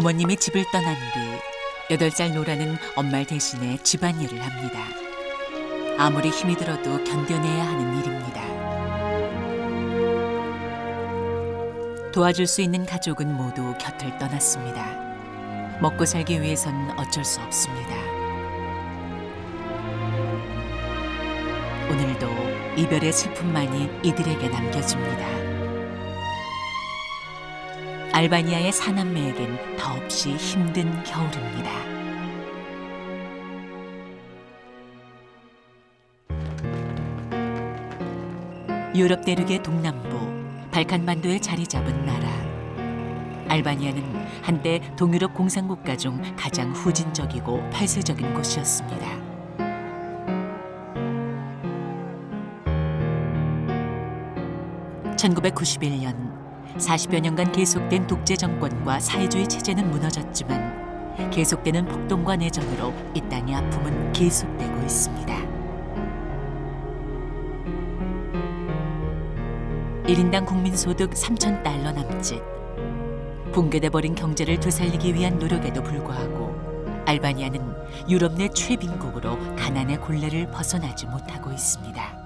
부모님이 집을 떠난 뒤 8살 노라는 엄마 대신에 집안일을 합니다. 아무리 힘이 들어도 견뎌내야 하는 일입니다. 도와줄 수 있는 가족은 모두 곁을 떠났습니다. 먹고 살기 위해선 어쩔 수 없습니다. 오늘도 이별의 슬픔만이 이들에게 남겨집니다. 알바니아의 사남매에겐 더없이 힘든 겨울입니다. 유럽 대륙의 동남부 발칸반도에 자리 잡은 나라. 알바니아는 한때 동유럽 공산국가 중 가장 후진적이고 폐쇄적인 곳이었습니다. (1991년) 40여 년간 계속된 독재 정권과 사회주의 체제는 무너졌지만 계속되는 폭동과 내전으로 이 땅의 아픔은 계속되고 있습니다. 1인당 국민소득 3,000달러 남짓. 붕괴돼버린 경제를 되살리기 위한 노력에도 불구하고 알바니아는 유럽 내 최빈국으로 가난의 곤래를 벗어나지 못하고 있습니다.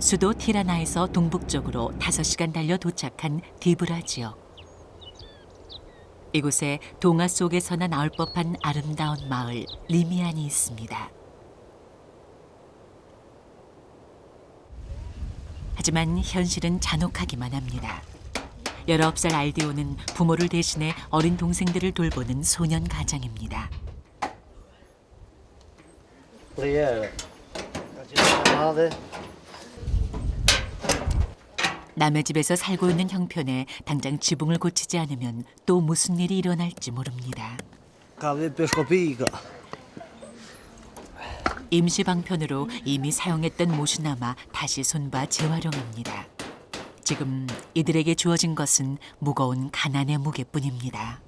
수도 티라나에서 동북쪽으로 5시간 달려 도착한 디브라 지역. 이곳에 동화 속에서나 나올 법한 아름다운 마을 리미안이 있습니다. 하지만 현실은 잔혹하기만 합니다. 19살 알디오는 부모를 대신해 어린 동생들을 돌보는 소년 가장입니다. 남의 집에서 살고 있는 형편에 당장 지붕을 고치지 않으면 또 무슨 일이 일어날지 모릅니다. 임시 방편으로 이미 사용했던 못이 남아 다시 손봐 재활용합니다. 지금 이들에게 주어진 것은 무거운 가난의 무게뿐입니다.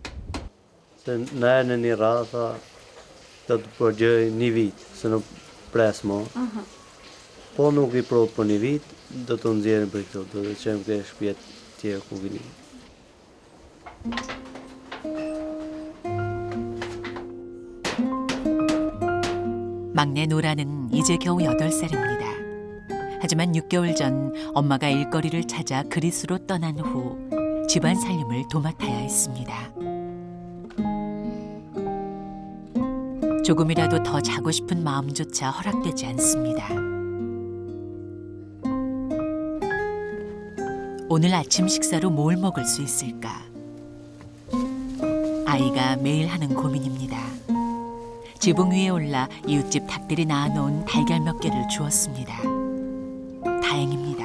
막내 노라는 이제 겨우 8살입니다. 하지만 6개월 전 엄마가 일거리를 찾아 그리스로 떠난 후 집안 살림을 도맡아야 했습니다. 조금이라도 더 자고 싶은 마음조차 허락되지 않습니다. 오늘 아침 식사로 뭘 먹을 수 있을까? 아이가 매일 하는 고민입니다. 지붕 위에 올라 이웃집 닭들이 낳아놓은 달걀 몇 개를 주었습니다. 다행입니다.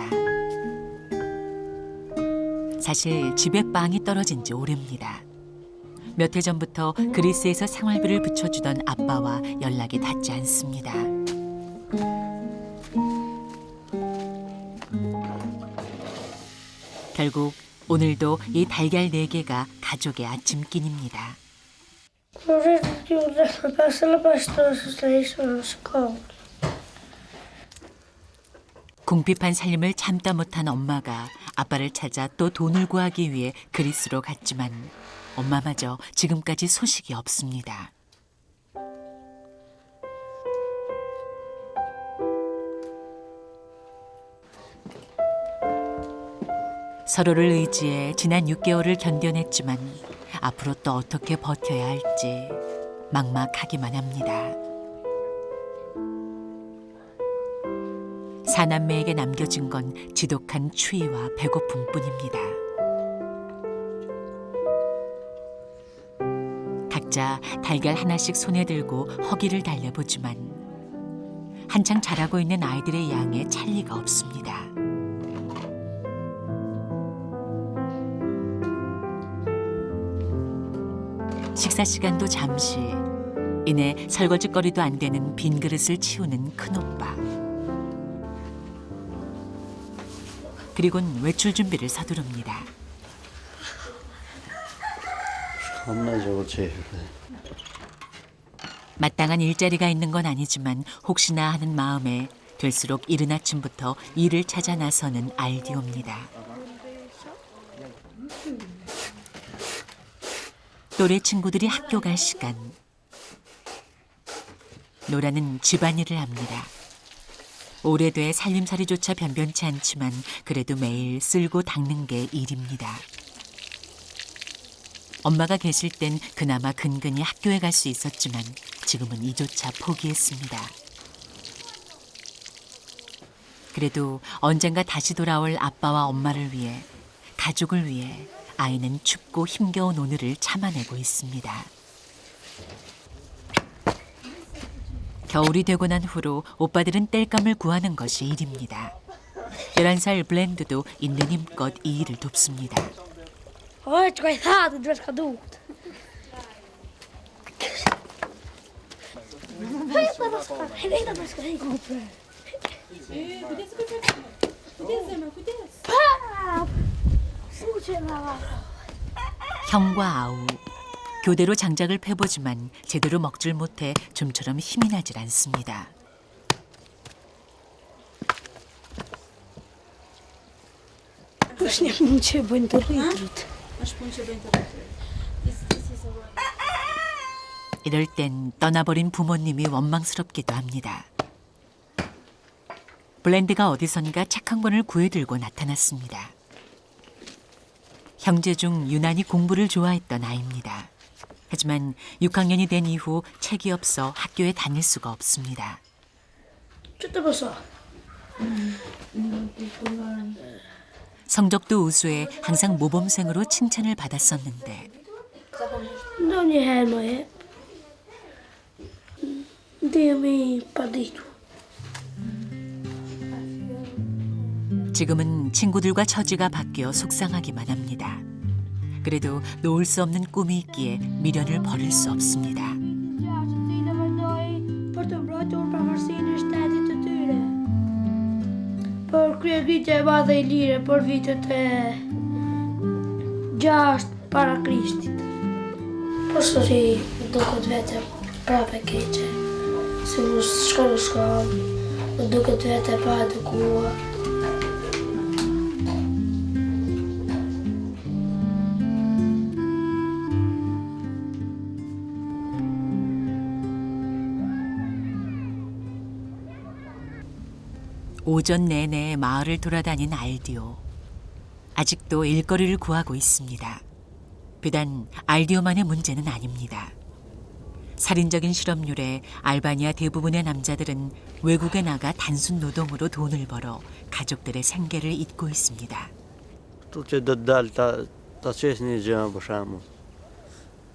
사실 집에 빵이 떨어진 지 오래입니다. 몇 해 전부터 그리스에서 생활비를 붙여주던 아빠와 연락이 닿지 않습니다. 결국 오늘도 이 달걀 4개가 가족의 아침끼니입니다. 궁핍한 살림을 참다 못한 엄마가 아빠를 찾아 또 돈을 구하기 위해 그리스로 갔지만 엄마마저 지금까지 소식이 없습니다. 서로를 의지해 지난 6개월을 견뎌냈지만 앞으로 또 어떻게 버텨야 할지 막막하기만 합니다. 사남매에게 남겨진 건 지독한 추위와 배고픔뿐입니다. 각자 달걀 하나씩 손에 들고 허기를 달래보지만 한창 자라고 있는 아이들의 양에 찰리가 없습니다. 식사 시간도 잠시, 이내 설거지거리도 안 되는 빈 그릇을 치우는 큰오빠. 그리곤 외출 준비를 서두릅니다. 마땅한 일자리가 있는 건 아니지만 혹시나 하는 마음에 될수록 이른 아침부터 일을 찾아 나서는 알디오입니다. 또래 친구들이 학교 갈 시간. 노라는 집안일을 합니다. 오래돼 살림살이조차 변변치 않지만 그래도 매일 쓸고 닦는 게 일입니다. 엄마가 계실 땐 그나마 근근히 학교에 갈 수 있었지만 지금은 이조차 포기했습니다. 그래도 언젠가 다시 돌아올 아빠와 엄마를 위해, 가족을 위해 아이는 춥고 힘겨운 오늘을 참아내고 있습니다. 겨울이 되고 난 후로 오빠들은 땔감을 구하는 것이 일입니다. 11살 블렌드도 있는 힘껏 이 일을 돕습니다. 형과 아우, 교대로 장작을 패보지만 제대로 먹질 못해 좀처럼 힘이 나질 않습니다. 이럴 땐 떠나버린 부모님이 원망스럽기도 합니다. 블렌드가 어디선가 책 한 권을 구해들고 나타났습니다. 형제 중 유난히 공부를 좋아했던 아이입니다. 하지만 6학년이 된 이후 책이 없어 학교에 다닐 수가 없습니다. 성적도 우수해 항상 모범생으로 칭찬을 받았었는데 지금은 친구들과 처지가 바뀌어 속상하기만 합니다. 그래도 놓을 수 없는 꿈이 있기에 미련을 버릴 수 없습니다. Për krye vite e madhe e lire për vitet e 6 para Krishtit. Po sëri më duket vete prapë keqe. Si më shkon në shkollë, më duket vete pa edukuar. 오전 내내 마을을 돌아다닌 알디오. 아직도 일거리를 구하고 있습니다. 비단 알디오만의 문제는 아닙니다. 살인적인 실업률에 알바니아 대부분의 남자들은 외국에 나가 단순 노동으로 돈을 벌어 가족들의 생계를 잇고 있습니다. Që do të dalë ta qesh një gjë për shembull.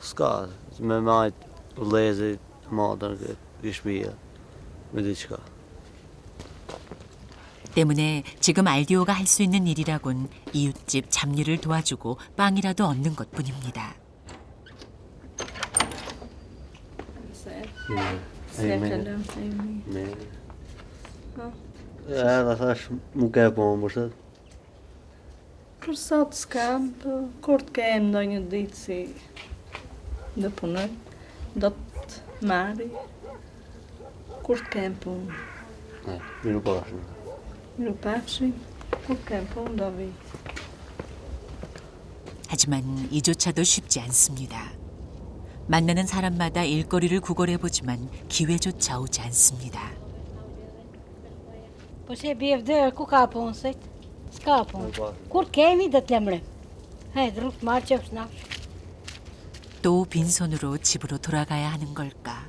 S'ka me majt vëllezërit madër këtë shtëpia me diçka. 때문에 지금 알디오가 할 수 있는 일이라곤 이웃집 잡일을 도와주고 빵이라도 얻는 것뿐입니다. Edhe thash mu ke punë për sot. Për sot s'kam, kur të kem ndonjë ditë si do punoj, do të marri. Kur të kem punë. Miru pashën. Miru pafshim, kur të kem punë do vi. 하지만 이조차도 쉽지 않습니다. 만나는 사람마다 일거리를 구걸해보지만 기회조차 오지 않습니다. Po se bje vdërë, ku ka punë sëjtë? S'ka punë. Kur kemi dhe të lemrem. Hajde, rrugë marë që është nafsh. 또 빈손으로 집으로 돌아가야 하는 걸까?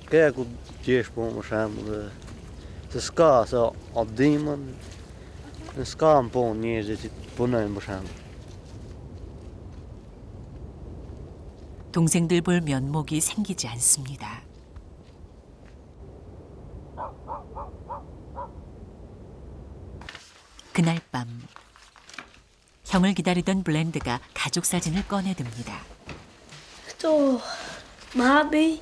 Ke ku gjesh punë për shembull. Se s'ka se a dimën. S'ka në punë njerëzit që punojnë për shembull. 동생들 볼 면목이 생기지 않습니다. 그날 밤 형을 기다리던 블렌드가 가족 사진을 꺼내듭니다. Këto, mabi,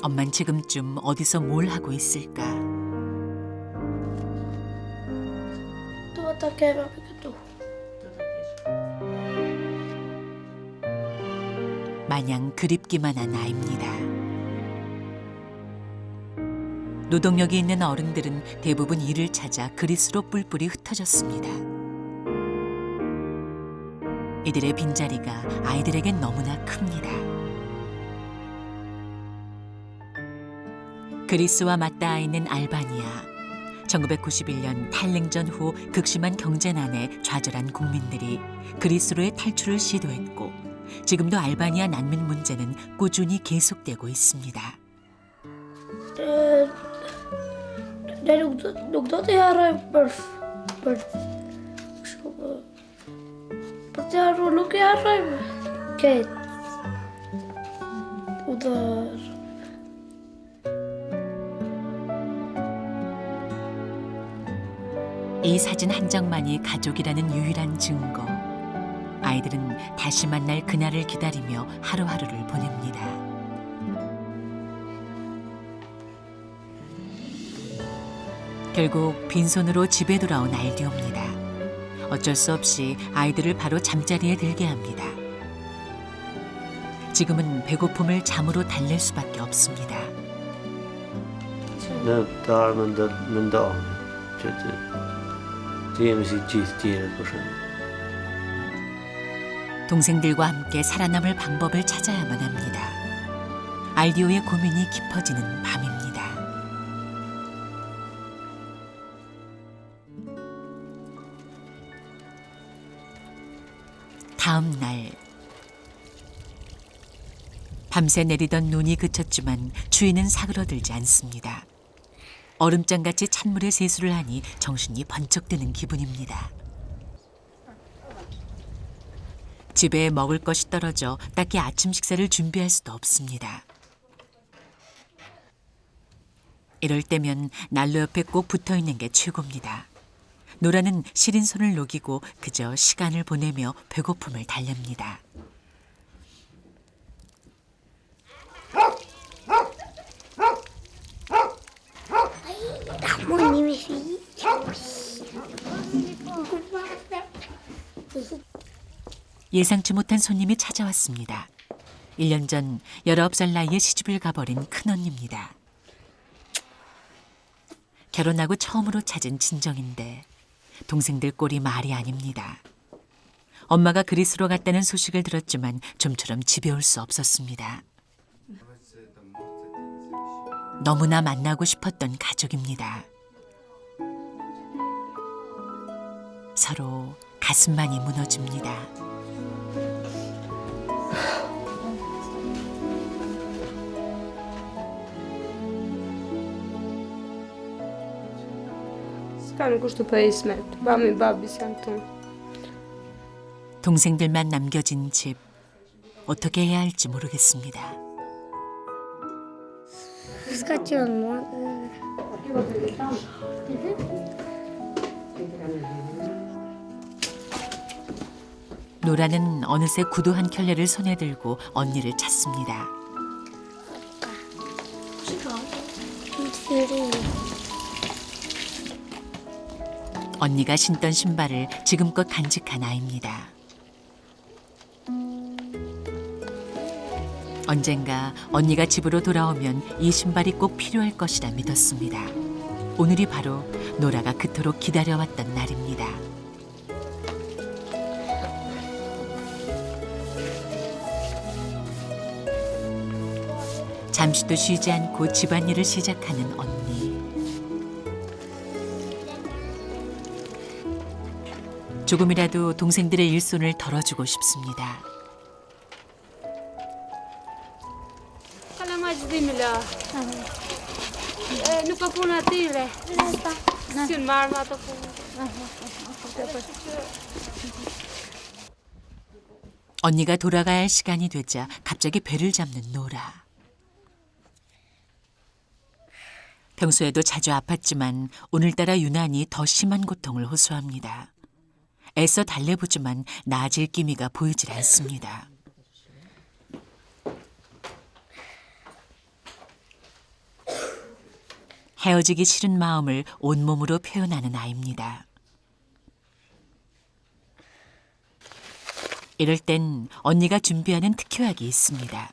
엄만 지금쯤 어디서 뭘 하고 있을까? duhet ta kema për këtu. 마냥 그립기만 한 아이입니다. 노동력이 있는 어른들은 대부분 일을 찾아 그리스로 뿔뿔이 흩어졌습니다. 이들의 빈자리가 아이들에겐 너무나 큽니다. 그리스와 맞닿아 있는 알바니아. 1991년 탈냉전 후 극심한 경제난에 좌절한 국민들이 그리스로의 탈출을 시도했고 지금도 알바니아 난민 문제는 꾸준히 계속되고 있습니다. Nee, nog dat jaar per jaar nog jaar kijk uдар 이 사진 한 장만이 가족이라는 유일한 증거. 아이들은 다시 만날 그날을 기다리며 하루하루를 보냅니다. 결국 빈손으로 집에 돌아온 알디오입니다. 어쩔 수 없이 아이들을 바로 잠자리에 들게 합니다. 지금은 배고픔을 잠으로 달랠 수밖에 없습니다. Daar mijn dag. TMC 뒤에 보시면. 동생들과 함께 살아남을 방법을 찾아야만 합니다. 알디오의 고민이 깊어지는 밤입니다. 다음 날 밤새 내리던 눈이 그쳤지만 추위는 사그러들지 않습니다. 얼음장같이 찬물에 세수를 하니 정신이 번쩍 드는 기분입니다. 집에 먹을 것이 떨어져 딱히 아침 식사를 준비할 수도 없습니다. 이럴 때면 난로 옆에 꼭 붙어있는 게 최고입니다. 노라는 시린 손을 녹이고 그저 시간을 보내며 배고픔을 달랩니다. 예상치 못한 손님이 찾아왔습니다. 1년 전 19살 나이에 시집을 가버린 큰언니입니다. 결혼하고 처음으로 찾은 친정인데 동생들 꼴이 말이 아닙니다. 엄마가 그리스로 갔다는 소식을 들었지만 좀처럼 집에 올 수 없었습니다. 너무나 만나고 싶었던 가족입니다. 서로 가슴만이 무너집니다. 동생들만 남겨진 집, 어떻게 해야 할지 모르겠습니다. 노라는 어느새 구두 한 켤레를 손에 들고 언니를 찾습니다. 언니가 신던 신발을 지금껏 간직한 아이입니다. 언젠가 언니가 집으로 돌아오면 이 신발이 꼭 필요할 것이라 믿었습니다. 오늘이 바로 노라가 그토록 기다려왔던 날입니다. 잠시도 쉬지 않고 집안일을 시작하는 언니. 조금이라도 동생들의 일손을 덜어주고 싶습니다. 언니가 돌아가야 할 시간이 되자 갑자기 배를 잡는 노라. 평소에도 자주 아팠지만 오늘따라 유난히 더 심한 고통을 호소합니다. 애써 달래보지만 나아질 기미가 보이질 않습니다. 헤어지기 싫은 마음을 온몸으로 표현하는 아이입니다. 이럴 땐 언니가 준비하는 특효약이 있습니다.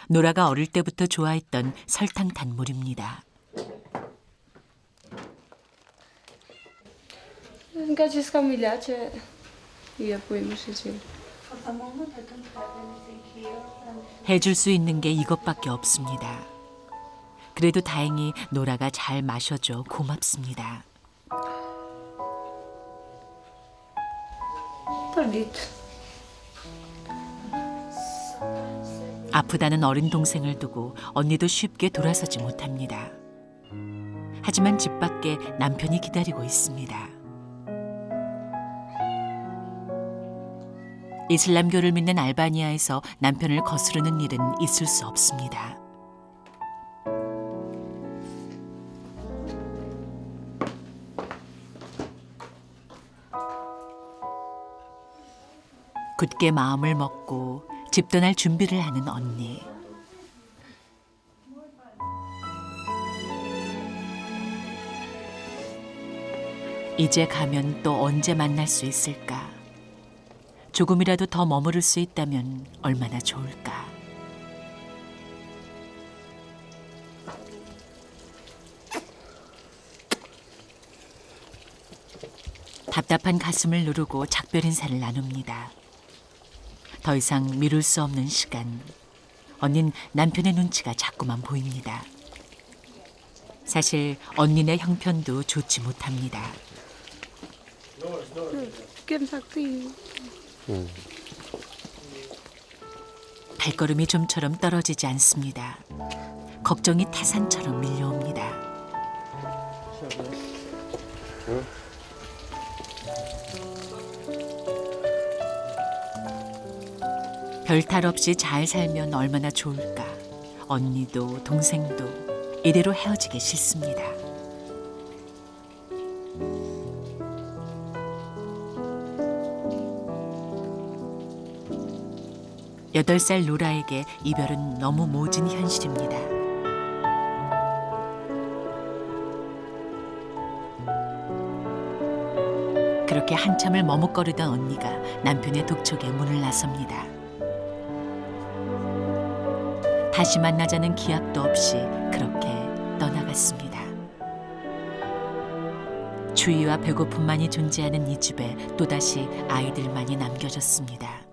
노라가 어릴 때부터 좋아했던 설탕 단물입니다. 이어보이무시지. 해줄 수 있는 게 이것밖에 없습니다. 그래도 다행히 노라가 잘 마셔줘 고맙습니다. 아프다는 어린 동생을 두고 언니도 쉽게 돌아서지 못합니다. 하지만 집 밖에 남편이 기다리고 있습니다. 이슬람교를 믿는 알바니아에서 남편을 거스르는 일은 있을 수 없습니다. 굳게 마음을 먹고 집 떠날 준비를 하는 언니. 이제 가면 또 언제 만날 수 있을까? 조금이라도 더 머무를 수 있다면 얼마나 좋을까? 답답한 가슴을 누르고 작별 인사를 나눕니다. 더 이상 미룰 수 없는 시간. 언닌 남편의 눈치가 자꾸만 보입니다. 사실 언니네 형편도 좋지 못합니다. 발걸음이 좀처럼 떨어지지 않습니다. 걱정이 태산처럼 밀려옵니다. 별탈 없이 잘 살면 얼마나 좋을까. 언니도 동생도 이대로 헤어지기 싫습니다. 여덟 살 노라에게 이별은 너무 모진 현실입니다. 그렇게 한참을 머뭇거리던 언니가 남편의 독촉에 문을 나섭니다. 다시 만나자는 기약도 없이 그렇게 떠나갔습니다. 추위와 배고픔만이 존재하는 이 집에 또다시 아이들만이 남겨졌습니다.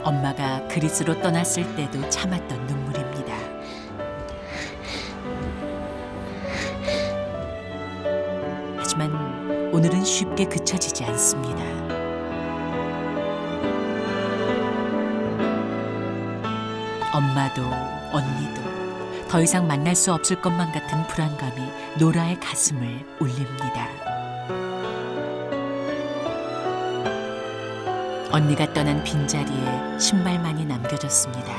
엄마가 그리스로 떠났을 때도 참았던 눈물입니다. 하지만 오늘은 쉽게 그쳐지지 않습니다. 엄마도 언니도 더 이상 만날 수 없을 것만 같은 불안감이 노라의 가슴을 울립니다. 언니가 떠난 빈자리에 신발만이 남겨졌습니다.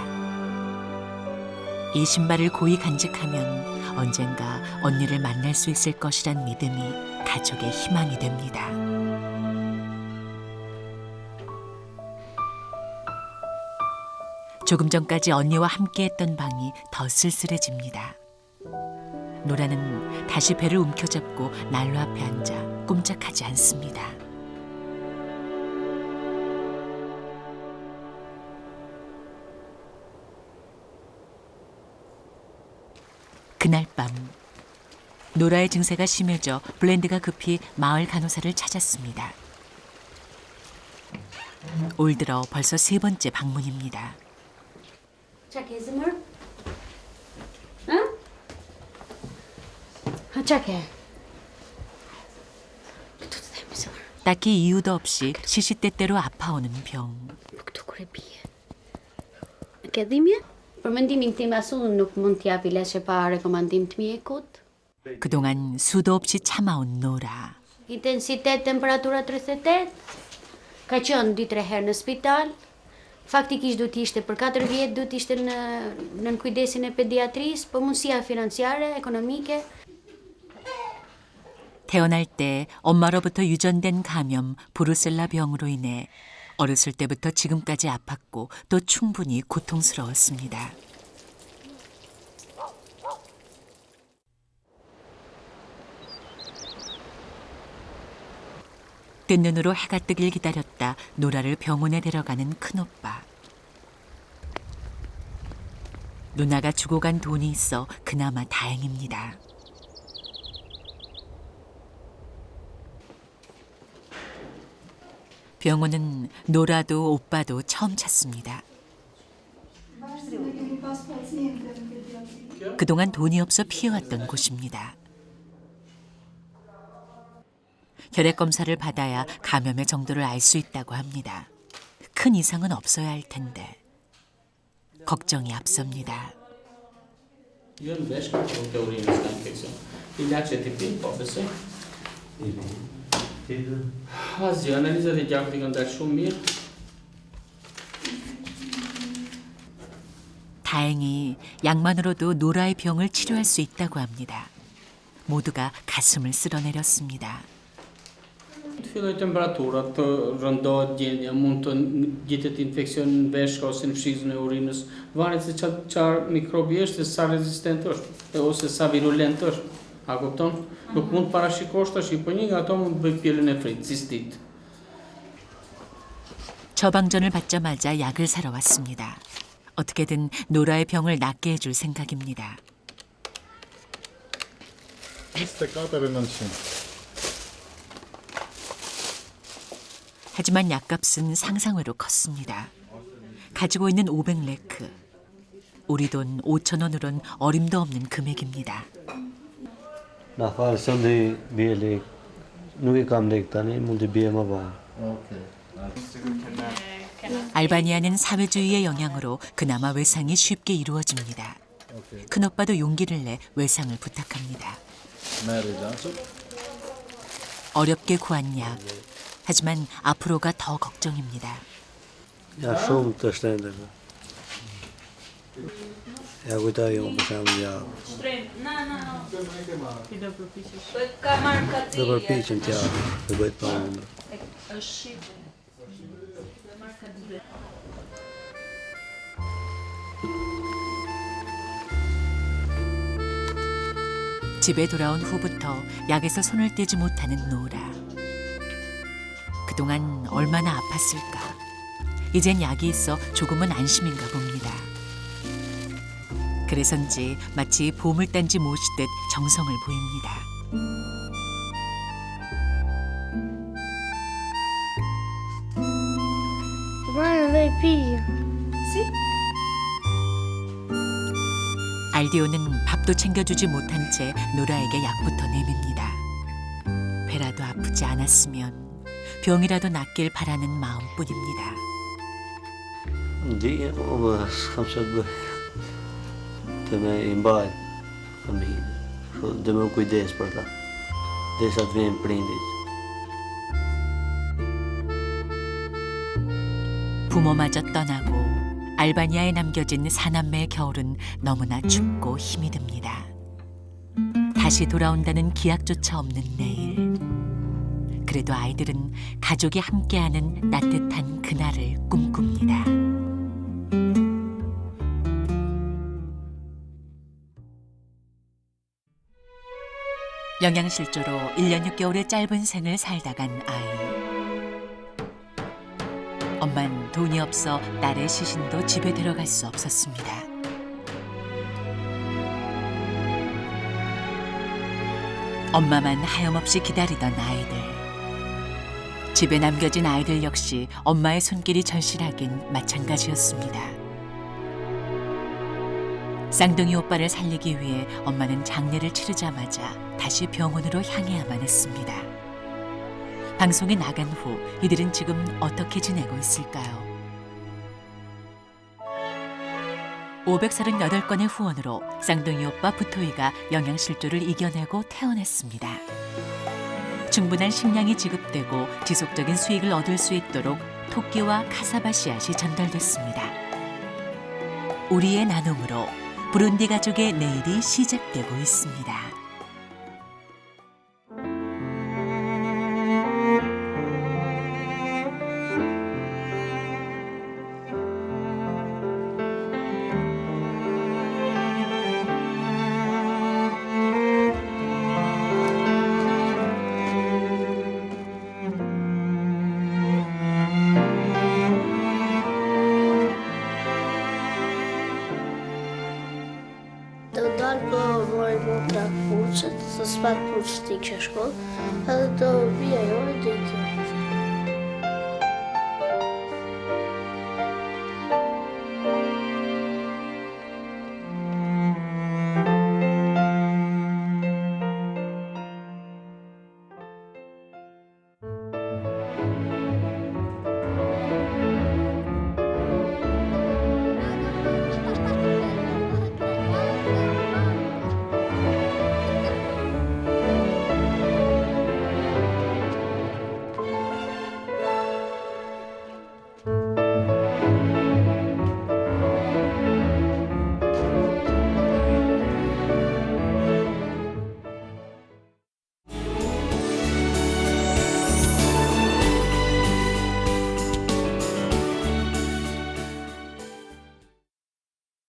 이 신발을 고이 간직하면 언젠가 언니를 만날 수 있을 것이란 믿음이 가족의 희망이 됩니다. 조금 전까지 언니와 함께했던 방이 더 쓸쓸해집니다. 노라는 다시 배를 움켜잡고 난로 앞에 앉아 꼼짝하지 않습니다. 그날 밤 노라의 증세가 심해져 블렌드가 급히 마을 간호사를 찾았습니다. 올 들어 벌써 3번째 방문입니다. Çak Ezimur? Ha? Ha çak. 딱히 이유도 없이 시시때때로 아파오는 병. Akademia? Për mendimin tim asu nuk mund t'japi leshe pa rekomandim të mjekut. 그동안 수도 없이 참아온 노라. Intensitet temperatura 38. Ka qenë 2-3 herë në spital. Faktikisht do t'ishte për 4 vjet do t'ishte në kujdesin e pediatrisë, po mundësia financiare, ekonomike. 태어날 때 엄마로부터 유전된 감염 브루셀라 병으로 인해 어렸을 때부터 지금까지 아팠고 또 충분히 고통스러웠습니다. 뜬 눈으로 해가 뜨길 기다렸다 노라를 병원에 데려가는 큰오빠. 누나가 주고 간 돈이 있어 그나마 다행입니다. 병원은 노라도 오빠도 처음 찾습니다. 그동안 돈이 없어 피해왔던 곳입니다. 혈액 검사를 받아야 감염의 정도를 알 수 있다고 합니다. 큰 이상은 없어야 할 텐데 걱정이 앞섭니다. Jön vätskor och urinska infektion. İlaç tipi papası. Az analizare yaptıktan da şu mir. 다행히 약만으로도 노라의 병을 치료할 수 있다고 합니다. 모두가 가슴을 쓸어내렸습니다. Filloj temperaturat të rëndohet gjendja, mund të gjetet infekcion në veshka ose në fshizën e urinës, varet se çfarë mikrobi është dhe sa rezistent është, ose sa virulent është. A kupton? Nuk mund parashikosh tash, po një nga ato mund të bëj pjelën e fritë, cistit. 처방전을 받자마자 약을 사러 왔습니다. 어떻게든 노라의 병을 낫게 해줄 생각입니다. Mr. Katarina için. 하지만 약값은 상상외로 컸습니다. 가지고 있는 500레크, 우리 돈 5,000원으론 어림도 없는 금액입니다. Na falë së ndi bje lek, nuk i kam lek tani, mund të bje më vonë. 알바니아는 사회주의의 영향으로 그나마 외상이 쉽게 이루어집니다. 큰오빠도 용기를 내 외상을 부탁합니다. 어렵게 구한 약, 하지만 앞으로가 더 걱정입니다. Ja shumë të shtendeve. Ja kujtoj jo për shembull ja. Dhe përpiqem t'ja të bëjt pa unë. 집에 돌아온 후부터 약에서 손을 떼지 못하는 노라. 그동안 얼마나 아팠을까. 이젠 약이 있어 조금은 안심인가 봅니다. 그래서인지 마치 보물단지 모시듯 정성을 보입니다. Vai, lei pia. 알디오는 밥도 챙겨주지 못한 채 노라에게 약부터 내밉니다. 배라도 아프지 않았으면 병이라도 낫길 바라는 마음뿐입니다. Di, më s'kam që të bëj. Të me i mbajt fëmijën. Dhe me u kujdes për ta. Derisa të vijnë prindit. 부모마저 떠나고 알바니아에 남겨진 사남매의 겨울은 너무나 춥고 힘이 듭니다. 다시 돌아온다는 기약조차 없는 내일. 그래도 아이들은 가족이 함께하는 따뜻한 그날을 꿈꿉니다. 영양실조로 1년 6개월의 짧은 생을 살다 간 아이. 엄만 돈이 없어 딸의 시신도 집에 데려갈 수 없었습니다. 엄마만 하염없이 기다리던 아이들. 집에 남겨진 아이들 역시 엄마의 손길이 절실하긴 마찬가지였습니다. 쌍둥이 오빠를 살리기 위해 엄마는 장례를 치르자마자 다시 병원으로 향해야만 했습니다. 방송에 나간 후 이들은 지금 어떻게 지내고 있을까요? 538건의 후원으로 쌍둥이 오빠 부토이가 영양실조를 이겨내고 태어났습니다. 충분한 식량이 지급되고 지속적인 수익을 얻을 수 있도록 토끼와 카사바 씨앗이 전달됐습니다. 우리의 나눔으로 부룬디 가족의 내일이 시작되고 있습니다. marrin më prapë purçet, se s'pat purç t'i kisha shkollë, edhe do vija jo e do ikja.